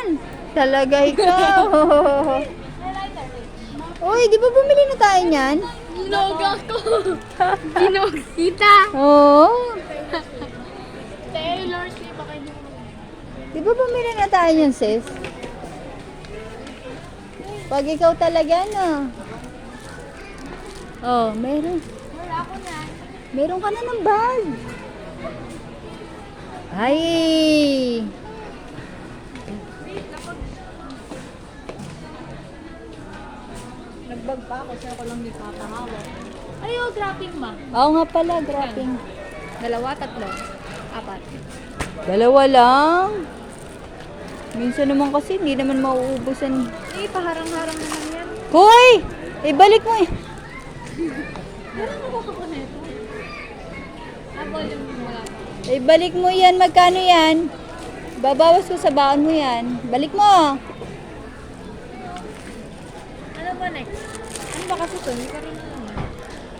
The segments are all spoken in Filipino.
yan. Talaga ikaw. Uy, di ba bumili na tayo niyan? Ginog ako. Ginog kita. Oo. Taylor Swift baka hindi mo. Di ba bumili na tayo niyan, sis? Pag ikaw talaga, no? Oh, meron. Wala ako na. Meron ka na ng bag. Ay! Nagbag pa ako, siya ko lang di papahawak. Ayo, dropping ma. Oo nga pala, dropping. Dalawa, tatlo, apat. Dalawa lang. Minsan naman kasi hindi naman mauubusan. Eh, paharang-harang naman yan. Hoy! Ibalik mo eh. Meron mo ako nito. Volume mo wala pa. Ibalik mo yan. Magkano yan? Babawas ko sa baon mo yan. Balik mo. Ano ba next? Ano ba kasi ito? Hindi ka rin alam.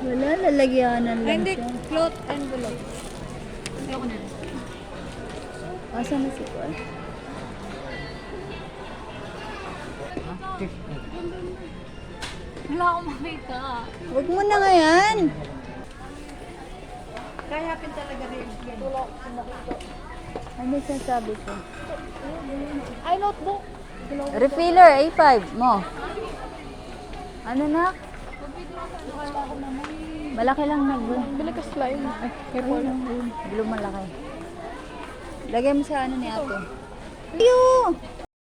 Wala, lalagyanan Ay, lang hindi. siya. Cloth envelope. Ayoko na. Asa na si Kuan? Wala akong makita. Huwag mo na nga yan. Kaya hapin talaga rin yan. Ano sinasabi ko? Ay, notebook. Refiller, A5 mo. Ano na? Malaki lang na blue. Bili ka slime. Ay, careful. Blue malaki. Lagay mo sa ano ni ate. Ayun!